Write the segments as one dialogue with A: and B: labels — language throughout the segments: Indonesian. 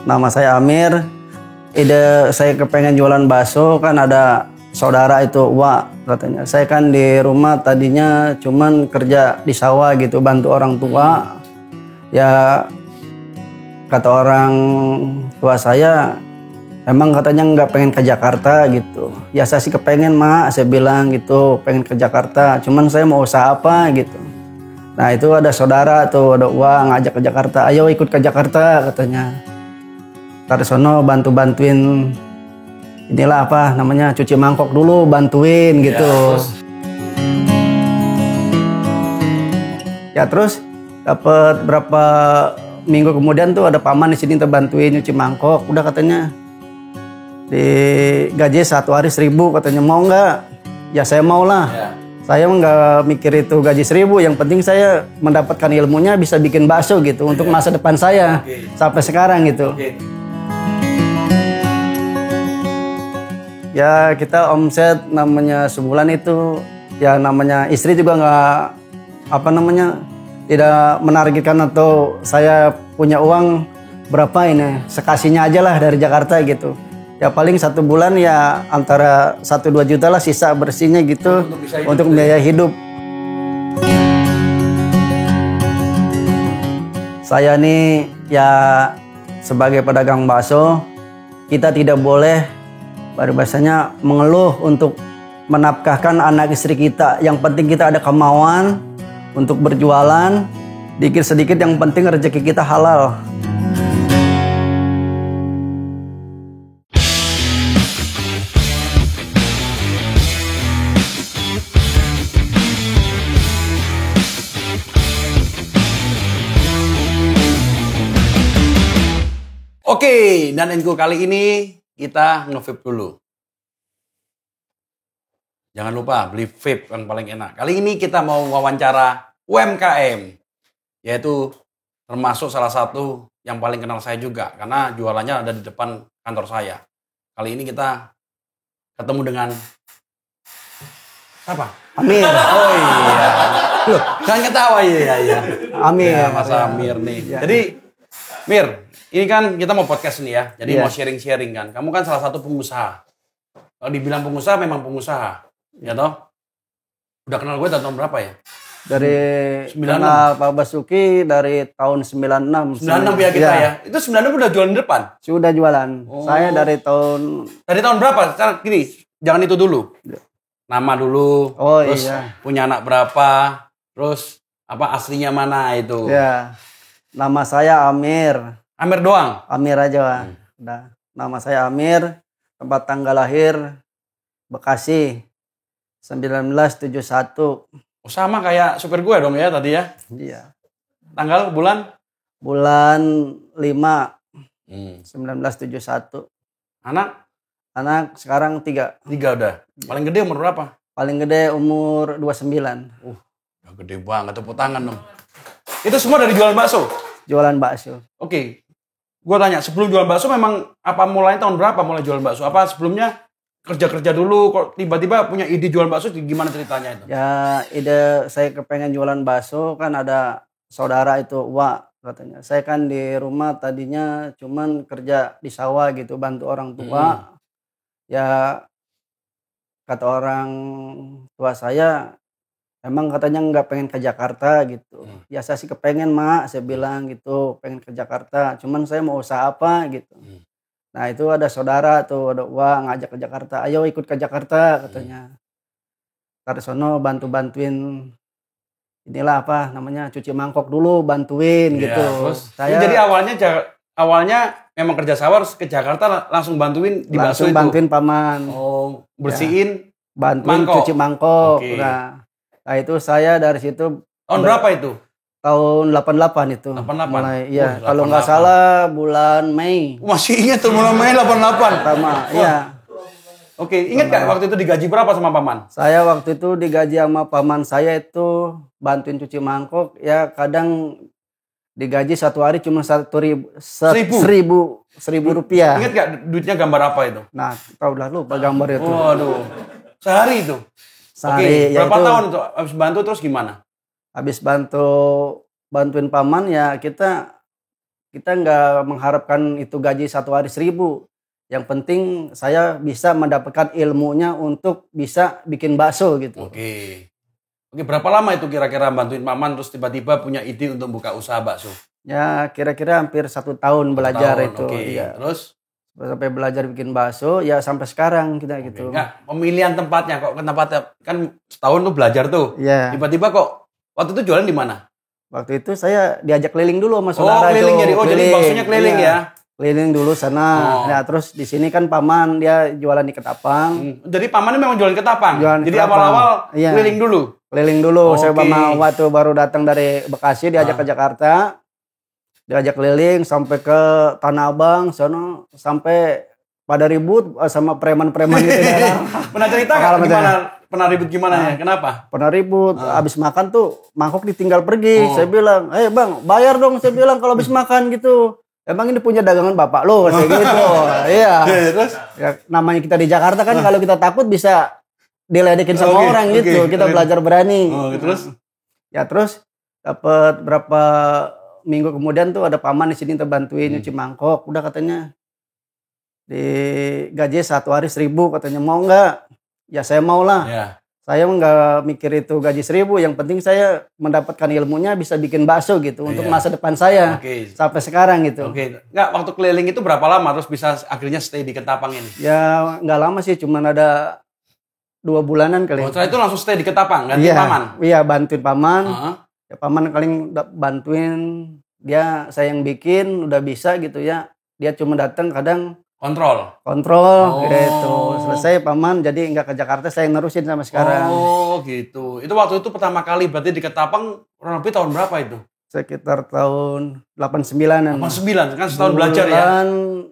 A: Nama saya Amir. Ide saya kepengen jualan bakso, kan ada saudara itu, wah katanya. Saya kan di rumah tadinya cuman kerja di sawah gitu, bantu orang tua. Ya kata orang tua saya, emang katanya nggak pengen ke Jakarta gitu. Ya saya sih kepengen, mak, saya bilang gitu, pengen ke Jakarta. Cuman saya mau usaha apa gitu. Nah itu ada saudara tuh, ada uang, ngajak ke Jakarta. Ayo ikut ke Jakarta katanya. Dari sono bantuin inilah apa namanya, cuci mangkok dulu, bantuin gitu. Ya terus dapat berapa minggu kemudian tuh ada paman di sini bantuin nyuci mangkok. Udah katanya digaji 1 hari 1.000 katanya, mau nggak? Ya saya mau lah. Saya nggak mikir itu gaji 1.000, yang penting saya mendapatkan ilmunya bisa bikin bakso gitu untuk masa depan saya sampai sekarang gitu. Ya kita omset namanya sebulan itu, ya namanya istri juga nggak apa namanya, tidak menargetkan atau saya punya uang berapa ini, sekasihnya aja lah dari Jakarta gitu. Ya paling 1 bulan ya antara 1-2 juta lah sisa bersihnya gitu untuk biaya hidup. Saya nih ya sebagai pedagang bakso, kita tidak boleh bahasanya mengeluh untuk menafkahkan anak istri kita. Yang penting kita ada kemauan untuk berjualan, dikit sedikit yang penting rezeki kita halal.
B: Oke, dan Enku kali ini kita nge-vape dulu. Jangan lupa beli vape yang paling enak. Kali ini kita mau wawancara UMKM, yaitu termasuk salah satu yang paling kenal saya juga, karena jualannya ada di depan kantor saya. Kali ini kita ketemu dengan siapa?
A: Amir.
B: Oh iya. Loh, jangan ketawa ya.
A: Amir.
B: Ya, Mas Amir nih.
A: Ya.
B: Jadi, Mir, ini kan kita mau podcast nih ya. Jadi
A: Iya.
B: mau sharing-sharing kan. Kamu kan salah satu pengusaha. Kalau dibilang pengusaha memang pengusaha. Ya toh? Udah kenal gue tahun berapa ya?
A: Dari
B: 96.
A: kenal Pak Basuki dari tahun 96.
B: 96 ya kita ya. Itu 96 udah jualan di depan.
A: Sudah jualan.
B: Oh.
A: Saya dari tahun
B: Dari tahun berapa? Sekarang gini, jangan itu dulu. Nama dulu.
A: Oh,
B: terus
A: iya.
B: punya anak berapa? Terus apa aslinya mana itu?
A: ya, nama saya Amir.
B: Amir doang.
A: Amir aja. Udah. Nama saya Amir. Tempat tanggal lahir Bekasi 1971.
B: Oh, sama kayak supir gue dong ya tadi ya.
A: Iya.
B: Tanggal bulan?
A: Bulan 5 1971.
B: Anak?
A: Anak sekarang 3.
B: 3 udah. Paling gede umur berapa?
A: Paling gede umur 29.
B: Udah gede banget, tepuk tangan dong. Itu semua dari jualan bakso?
A: Jualan bakso.
B: Oke. Gue tanya, sebelum jualan bakso memang apa mulainya tahun berapa mulai jualan bakso? Apa sebelumnya kerja-kerja dulu, kok tiba-tiba punya ide jualan bakso, gimana ceritanya itu?
A: Ya ide saya kepengen jualan bakso, kan ada saudara itu, wah katanya. Saya kan di rumah tadinya cuman kerja di sawah gitu, bantu orang tua. Ya kata orang tua saya, emang katanya nggak pengen ke Jakarta gitu. Ya saya sih kepengen, mak, saya bilang gitu, pengen ke Jakarta. Cuman saya mau usaha apa gitu. Nah itu ada saudara tuh, ada uang, ngajak ke Jakarta. Ayo ikut ke Jakarta katanya. Dari sono bantuin inilah apa namanya, cuci mangkok dulu, bantuin gitu.
B: Terus,
A: Saya
B: jadi awalnya memang kerja sawah harus ke Jakarta langsung bantuin di bakso
A: langsung
B: itu.
A: bantuin paman.
B: Oh, bersihin.
A: Bantuin
B: mangkok.
A: cuci mangkok.
B: Oke.
A: Nah itu saya dari situ
B: Tahun berapa itu?
A: tahun 88 itu.
B: 88?
A: Mulai, iya.
B: Oh,
A: Kalau nggak
B: 88.
A: salah bulan Mei.
B: Masih ingat tuh mulai Mei 88.
A: Pertama, iya.
B: Oke, ingat gak waktu itu digaji berapa sama paman?
A: Saya waktu itu digaji sama paman saya itu bantuin cuci mangkok. Ya kadang digaji 1 hari cuma 1.000 rupiah.
B: Ingat gak duitnya gambar apa itu?
A: Nah, tahu lah lupa gambar itu.
B: Waduh, sehari itu.
A: Sehari,
B: Oke, berapa
A: ya itu.
B: tahun itu habis bantu terus gimana?
A: Habis bantuin paman ya kita kita nggak mengharapkan itu gaji satu hari 1.000. Yang penting saya bisa mendapatkan ilmunya untuk bisa bikin bakso gitu.
B: Oke. Oke, berapa lama itu kira-kira bantuin paman terus tiba-tiba punya ide untuk buka usaha bakso?
A: Ya kira-kira hampir 1 tahun belajar
B: Tahun,
A: itu.
B: oke.
A: Ya.
B: Terus?
A: Sampai belajar bikin bakso, ya sampai sekarang kita gitu.
B: Enggak, pemilihan tempatnya kok tempatnya kan setahun tuh belajar tuh.
A: Iya.
B: Tiba-tiba kok waktu itu jualan di mana?
A: Waktu itu saya diajak keliling dulu sama saudara.
B: Keliling
A: itu.
B: jadi baksonya keliling
A: Iya.
B: ya.
A: Keliling dulu sana. Nah, terus di sini kan paman dia jualan di Ketapang.
B: Jadi pamannya memang jualan ketapang.
A: Jualan
B: Jadi
A: ketapang.
B: awal-awal
A: Iya.
B: keliling dulu.
A: Keliling dulu. Saya
B: Oke.
A: sama waktu baru datang dari Bekasi diajak ke Jakarta. Diajak keliling sampai ke Tanah Abang, sono sampai pada ribut sama preman-preman gitu.
B: Pernah cerita nggak gimana? Pernah ribut gimana ya? Kenapa?
A: Pernah ribut, habis makan tuh mangkok ditinggal pergi. Saya bilang, bang, bayar dong. Saya bilang kalau habis makan gitu. Emang ini punya dagangan bapak lo, saya gitu. Iya.
B: Terus?
A: Ya, namanya kita di Jakarta kan kalau kita takut bisa diledekin sama orang gitu. Kita belajar berani.
B: Terus?
A: Ya terus dapat berapa minggu kemudian tuh ada paman di sini terbantuin nyuci mangkok. Udah katanya digaji 1 hari 1.000 katanya, mau nggak? Ya saya mau lah.
B: Ya.
A: Saya nggak mikir itu gaji 1.000, yang penting saya mendapatkan ilmunya bisa bikin bakso gitu untuk masa depan saya sampai sekarang gitu.
B: Oke. Nggak, waktu keliling itu berapa lama terus bisa akhirnya stay di Ketapang ini?
A: Ya nggak lama sih, cuman ada 2 bulanan kali.
B: Setelah itu langsung stay di Ketapang, ganti paman?
A: Iya, bantuin paman. Ya, paman paling bantuin, dia saya yang bikin, udah bisa gitu ya. Dia cuma datang kadang kontrol gitu. Selesai paman jadi nggak ke Jakarta, saya yang nerusin sama sekarang.
B: Oh gitu. Itu waktu itu pertama kali berarti di Ketapang kurang lebih tahun berapa itu?
A: Sekitar tahun 89-an.
B: 89 kan setahun belajar ya.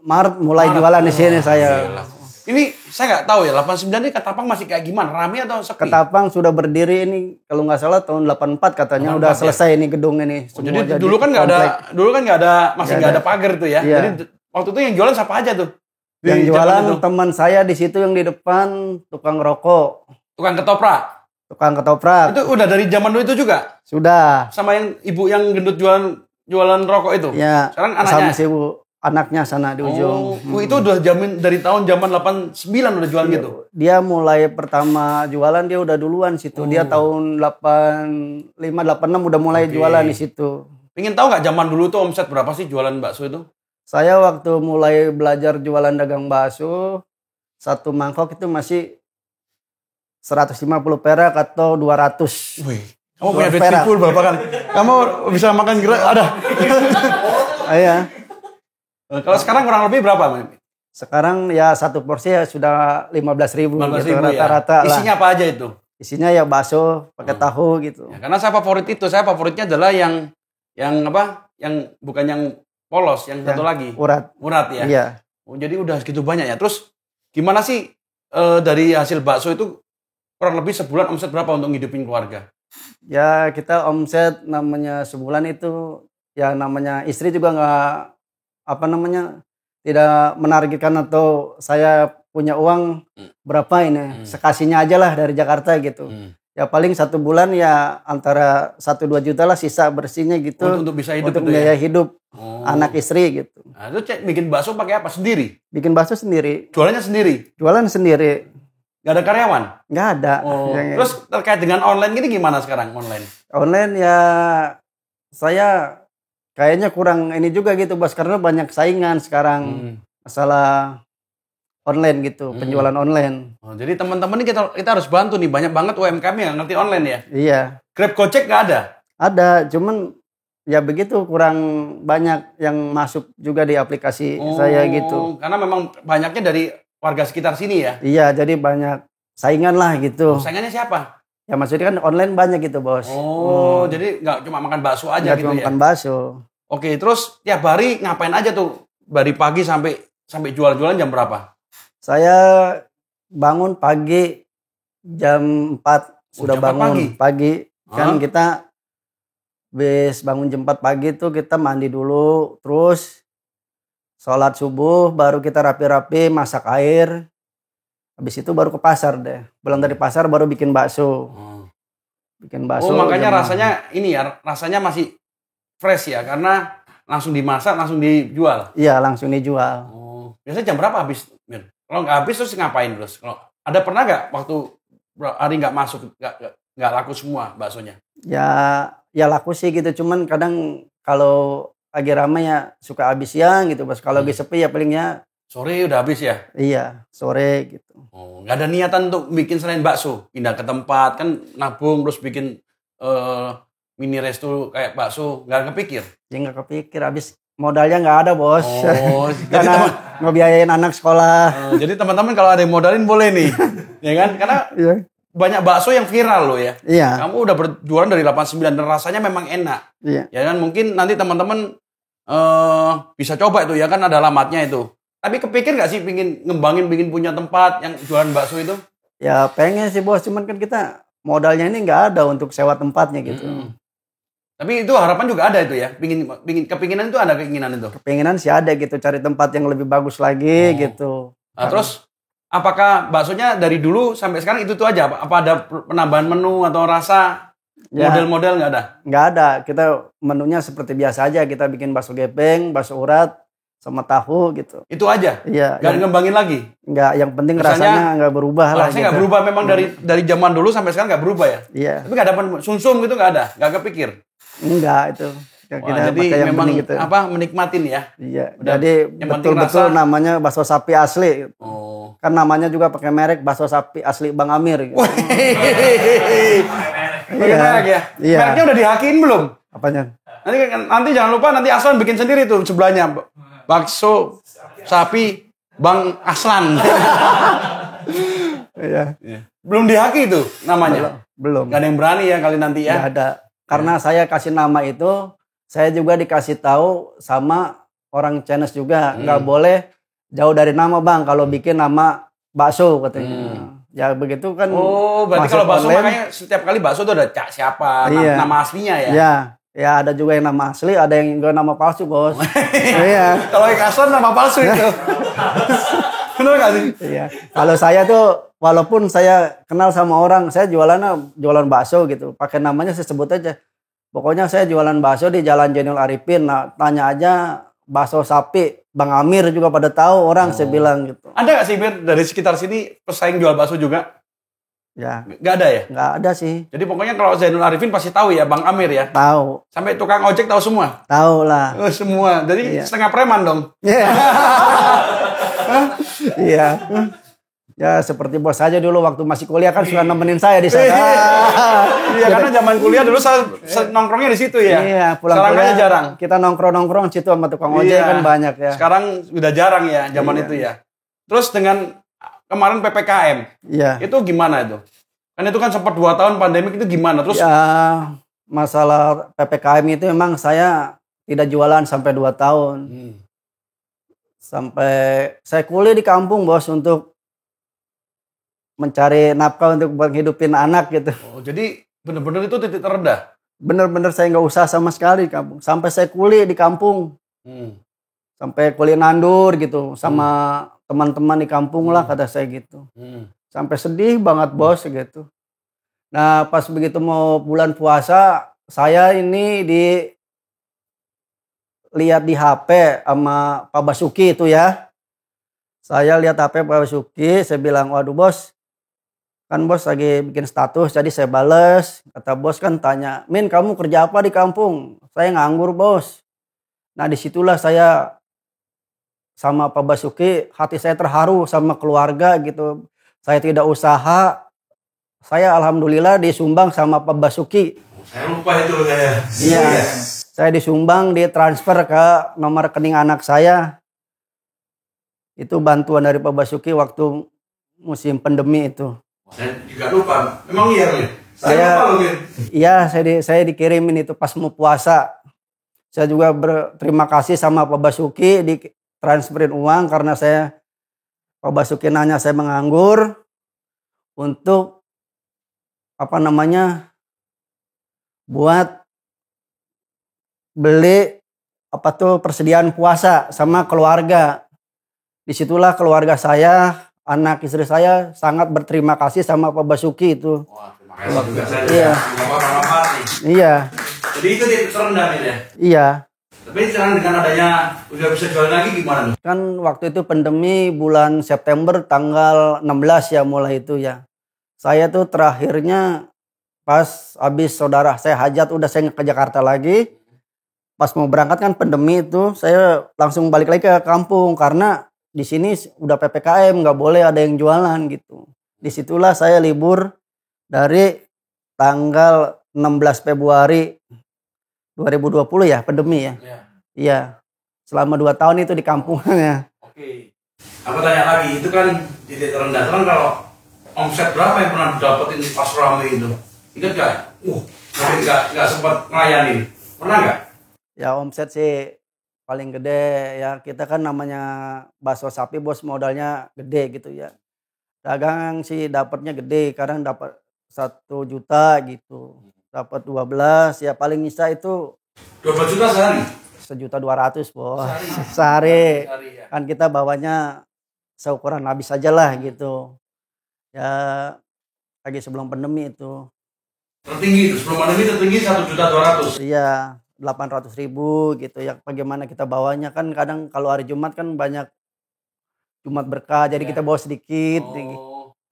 A: Maret mulai jualan di sini saya.
B: Gila. Ini saya nggak tahu ya 89 ini Ketapang masih kayak gimana? Rame atau sepi?
A: Ketapang sudah berdiri ini kalau nggak salah tahun 84 katanya 84 udah selesai ini gedung ini.
B: Semua jadi dulu kan nggak ada masih nggak ada pagar tuh ya. Jadi waktu itu yang jualan siapa aja tuh?
A: Yang jualan teman saya di situ yang di depan tukang rokok.
B: Tukang ketoprak.
A: Itu
B: udah dari zaman dulu itu juga?
A: Sudah.
B: Sama yang ibu yang gendut jualan rokok itu?
A: Ya.
B: Sekarang anaknya?
A: Sama si ibu. Anaknya sana di ujung.
B: Itu udah dari tahun zaman 89 udah jualan gitu?
A: Dia mulai pertama jualan dia udah duluan situ. Dia tahun 85, 86 udah mulai jualan di situ.
B: Pengen tahu nggak zaman dulu tuh omset berapa sih jualan bakso itu?
A: Saya waktu mulai belajar jualan dagang bakso, 1 mangkok itu masih 150 perak atau 200.
B: Wih, kamu punya duit seribu berapa kali? Kamu bisa makan ada?
A: Iya.
B: Kalau sekarang kurang lebih berapa?
A: Sekarang ya 1 porsi ya sudah 15.000 gitu, rata-rata.
B: Isinya apa aja itu?
A: Isinya ya bakso pakai tahu gitu.
B: Ya, karena saya favoritnya adalah yang apa? Yang bukan yang polos, yang satu lagi. Urat ya.
A: Iya.
B: Jadi udah segitu banyak ya. Terus gimana sih dari hasil bakso itu kurang lebih sebulan omset berapa untuk ngidupin keluarga?
A: Ya kita omset namanya sebulan itu ya namanya istri juga nggak tidak menargetkan atau saya punya uang berapa ini sekasihnya aja lah dari Jakarta gitu. Ya paling 1 bulan ya antara 1-2 juta lah sisa bersihnya gitu
B: untuk bisa hidup,
A: untuk biaya hidup anak istri gitu.
B: Nah, itu bikin bakso pakai apa sendiri?
A: Bikin bakso sendiri.
B: Jualannya sendiri?
A: Jualan sendiri.
B: Nggak ada karyawan?
A: Nggak ada.
B: Terus terkait dengan online gini gimana sekarang online?
A: Online ya saya kayaknya kurang ini juga gitu bos, karena banyak saingan sekarang masalah online gitu, penjualan online.
B: Jadi teman-teman ini kita harus bantu nih, banyak banget UMKM yang ngerti online ya.
A: Iya.
B: Grab Gojek nggak ada?
A: Ada, cuman ya begitu kurang banyak yang masuk juga di aplikasi saya gitu.
B: Karena memang banyaknya dari warga sekitar sini ya.
A: Iya, jadi banyak saingan lah gitu.
B: Saingannya siapa?
A: Ya maksudnya kan online banyak gitu bos.
B: Jadi nggak cuma makan bakso aja gitu
A: cuma
B: ya?
A: Makan bakso.
B: Oke, terus tiap hari ngapain aja tuh? Dari pagi sampai jual-jualan jam berapa?
A: Saya bangun pagi jam 4 sudah bangun pagi. Kan kita habis bangun jam 4 pagi tuh kita mandi dulu, terus sholat subuh, baru kita rapi-rapi masak air. Habis itu baru ke pasar deh. Pulang dari pasar baru bikin bakso. Bikin bakso.
B: Makanya rasanya ini ya, rasanya masih fresh ya, karena langsung dimasak, langsung dijual?
A: Iya, langsung dijual.
B: Oh, biasanya jam berapa habis, Min? Kalau nggak habis terus ngapain terus? Kalau ada pernah nggak waktu hari nggak masuk, nggak laku semua baksonya?
A: Ya laku sih gitu, cuman kadang kalau lagi ramai ya suka habis siang gitu bos. Kalau lagi sepi ya palingnya
B: sore udah habis ya?
A: Iya, sore gitu.
B: Oh, nggak ada niatan untuk bikin selain bakso, pindah ke tempat kan nabung terus bikin mini resto kayak bakso, nggak kepikir?
A: Ya nggak kepikir, habis modalnya nggak ada bos.
B: Oh,
A: Karena ngebiayain anak sekolah.
B: jadi teman-teman kalau ada yang modalin boleh nih, ya kan? Karena
A: Iya.
B: banyak bakso yang viral loh ya.
A: Iya.
B: Kamu udah berjualan dari 89 dan rasanya memang enak.
A: Iya.
B: Ya kan mungkin nanti teman-teman bisa coba itu ya kan ada alamatnya itu. Tapi kepikir nggak sih pingin ngembangin, bikin punya tempat yang jualan bakso itu?
A: Ya pengen sih bos, cuman kan kita modalnya ini nggak ada untuk sewa tempatnya gitu.
B: Tapi itu harapan juga ada itu ya. Kepinginan itu ada keinginan itu.
A: Kepinginan sih ada gitu, cari tempat yang lebih bagus lagi gitu.
B: Nah, terus apakah baksonya dari dulu sampai sekarang itu aja? Apa ada penambahan menu atau rasa?
A: Ya.
B: Model-model nggak ada?
A: Nggak ada, kita menunya seperti biasa aja. Kita bikin bakso gepeng, bakso urat, sama tahu gitu.
B: Itu aja?
A: Iya.
B: Nggak ngembangin lagi?
A: Nggak, yang penting
B: Misalnya,
A: rasanya nggak berubah lah.
B: Rasanya nggak berubah memang dari zaman dulu sampai sekarang nggak berubah ya?
A: Iya.
B: Tapi nggak ada sumsum gitu nggak ada? Nggak kepikir?
A: Enggak itu.
B: Wah,
A: Kita
B: jadi
A: pakai yang
B: memang
A: bening gitu.
B: menikmatin ya?
A: Iya.
B: Udah,
A: Jadi
B: yang penting
A: betul-betul
B: rasa.
A: namanya bakso sapi asli.
B: Oh.
A: Kan namanya juga pakai merek bakso sapi asli Bang Amir. Gitu.
B: Pakai merek ya?
A: Iya.
B: Mereknya udah dihakiin belum?
A: Apanya?
B: Nanti jangan lupa nanti Aslan bikin sendiri tuh sebelahnya. Bakso sapi Bang Aslan.
A: Iya.
B: Belum dihaki tuh namanya?
A: Belum.
B: Gak ada yang berani ya kali nanti ya?
A: Nggak ada. Karena saya kasih nama itu, saya juga dikasih tahu sama orang Chinese juga. Nggak boleh jauh dari nama bang, kalau bikin nama bakso katanya. Ya begitu kan.
B: Oh, berarti
A: masuk
B: kalau bakso
A: online.
B: makanya setiap kali bakso tuh ada cak siapa,
A: Iya.
B: nama aslinya ya?
A: Ya, ya ada juga yang nama asli, ada yang juga nama palsu bos. Iya.
B: Kalau yang Aslan nama palsu itu. Bener gak sih?
A: Iya. Kalau saya tuh, walaupun saya kenal sama orang, saya jualan bakso gitu. Pakai namanya saya sebut aja. Pokoknya saya jualan bakso di Jalan Jainul Arifin. Nah, tanya aja bakso sapi. Bang Amir juga pada tahu orang, saya bilang gitu.
B: Ada gak sih Mir dari sekitar sini pesaing jual bakso juga?
A: Ya,
B: Gak ada ya?
A: nggak ada sih.
B: Jadi pokoknya kalau Zainul Arifin pasti tahu ya Bang Amir ya?
A: Tahu,
B: Sampai tukang ojek tahu semua?
A: tahu lah.
B: Oh, semua. Jadi
A: Iya.
B: setengah preman dong?
A: Iya. Iya. Ya seperti bos saja dulu waktu masih kuliah kan suka nemenin saya di sana.
B: Iya, karena zaman kuliah dulu saya nongkrongnya di situ ya.
A: Iya, pulang
B: Sekarang
A: kuliah
B: aja jarang.
A: kita nongkrong situ sama tukang ojek
B: Iya.
A: kan banyak ya.
B: Sekarang udah jarang ya zaman
A: Iya.
B: itu ya. Terus dengan kemarin PPKM,
A: Iya.
B: itu gimana itu? Kan itu kan sempat 2 tahun pandemik itu gimana? Terus
A: Ya masalah PPKM itu memang saya tidak jualan sampai 2 tahun. Sampai saya kuliah di kampung bos untuk mencari nafkah untuk menghidupin anak gitu.
B: oh, jadi bener-bener itu titik terendah.
A: Bener-bener saya nggak usah sama sekali di kampung. Sampai saya kuliah di kampung. Sampai kuliah nandur gitu sama teman-teman di kampung lah kata saya gitu. Sampai sedih banget bos gitu. Nah pas begitu mau bulan puasa saya ini lihat di HP sama Pak Basuki itu ya. Saya lihat HP Pak Basuki, saya bilang waduh bos. Kan bos lagi bikin status jadi saya bales. Kata bos kan tanya, Min kamu kerja apa di kampung? Saya nganggur bos. Nah disitulah saya sama Pak Basuki, hati saya terharu sama keluarga gitu. Saya tidak usaha, saya alhamdulillah disumbang sama Pak Basuki.
B: Saya lupa itu kayak.
A: Iya, saya disumbang, ditransfer ke nomor rekening anak saya. Itu bantuan dari Pak Basuki waktu musim pandemi itu.
B: Saya juga lupa. Memang iya nih.
A: Iya, saya dikirimin itu pas mau puasa. Saya juga berterima kasih sama Pak Basuki ditransferin uang karena Pak Basuki nanya saya menganggur untuk buat beli persediaan puasa sama keluarga. Disitulah keluarga saya, anak istri saya sangat berterima kasih sama Pak Basuki itu.
B: Wah, terima kasih juga saya.
A: Iya.
B: Bapak-bapak nih.
A: Iya.
B: Jadi itu titik terendah nih ya.
A: Iya.
B: Tapi sekarang dengan adanya udah bisa jualan lagi gimana nih?
A: Kan waktu itu pandemi bulan September tanggal 16 ya mulai itu ya. Saya tuh terakhirnya pas habis saudara saya hajat udah saya ke Jakarta lagi. Pas mau berangkat kan pandemi itu saya langsung balik lagi ke kampung karena di sini udah PPKM nggak boleh ada yang jualan gitu. Disitulah saya libur dari tanggal 16 Februari 2020 ya pandemi ya.
B: Ya.
A: Iya. Selama 2 tahun itu di kampungnya.
B: Oke. Aku tanya lagi, itu kan titik terendah kan kalau omset berapa yang pernah dapetin pas rame itu? Ingat gak? Tapi nggak sempat ngelayanin. Pernah nggak?
A: Ya omset sih paling gede ya. Kita kan namanya bakso sapi bos modalnya gede gitu ya. Dagang sih dapatnya gede, kadang dapat 1 juta gitu. Dapat 12 ya paling bisa itu
B: 12 juta sehari?
A: 1.200.000 bos. Sehari.
B: Ya.
A: Kan kita bawanya seukuran habis aja lah gitu. Ya lagi sebelum pandemi itu.
B: Tertinggi itu, sebelum pandemi tertinggi 1.200.000.
A: Iya 800.000 gitu ya. Bagaimana kita bawanya kan kadang kalau hari Jumat kan banyak Jumat berkah jadi kita bawa sedikit.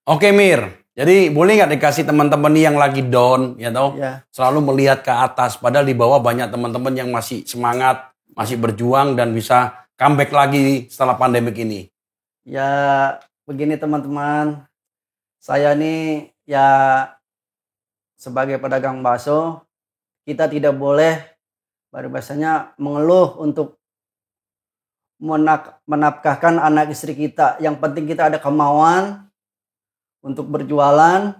B: Oke Mir, jadi boleh nggak dikasih teman-teman nih yang lagi down, ya tau?
A: Ya.
B: Selalu melihat ke atas, padahal di bawah banyak teman-teman yang masih semangat, masih berjuang dan bisa comeback lagi setelah pandemik ini.
A: Ya begini teman-teman, saya nih ya sebagai pedagang bakso kita tidak boleh bahasanya mengeluh untuk menafkahkan anak istri kita. Yang penting kita ada kemauan untuk berjualan.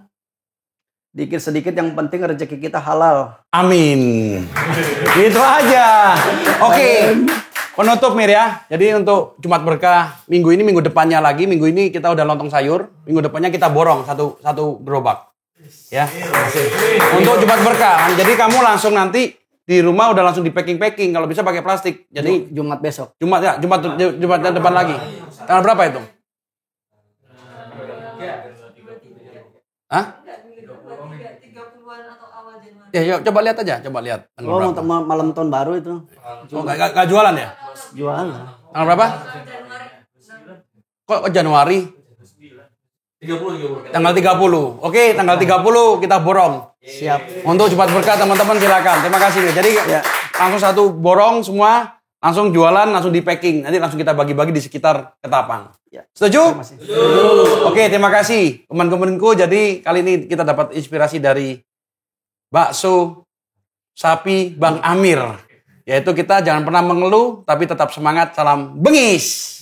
A: Dikit sedikit yang penting rezeki kita halal.
B: Amin. Gitu aja. Oke. Penutup Mir ya. Jadi untuk Jumat Berkah minggu ini, minggu depannya lagi. Minggu ini kita udah lontong sayur. Minggu depannya kita borong satu gerobak. Ya. Untuk Jumat Berkah. Jadi kamu langsung nanti di rumah udah langsung di packing kalau bisa pakai plastik. Jadi
A: Jumat besok.
B: Jumat depan lagi. Tanggal berapa itu? Hah? Ya, yuk, coba lihat aja, coba lihat.
A: Oh, untuk malam tahun baru itu.
B: Oh, nggak jualan ya?
A: Jualan.
B: Tanggal berapa? Kok Januari?
C: 30.
B: Tanggal 30. Oke, tanggal 30 kita borong.
A: Siap.
B: Untuk Jumat Berkah teman-teman silakan. Terima kasih. Jadi
A: Ya.
B: langsung satu borong semua, langsung jualan, langsung di packing. Nanti langsung kita bagi-bagi di sekitar Ketapang.
A: Ya.
B: Setuju?
A: Terima kasih.
B: Oke, terima kasih teman-temanku. Jadi kali ini kita dapat inspirasi dari bakso sapi Bang Amir. Yaitu kita jangan pernah mengeluh, tapi tetap semangat. Salam bengis.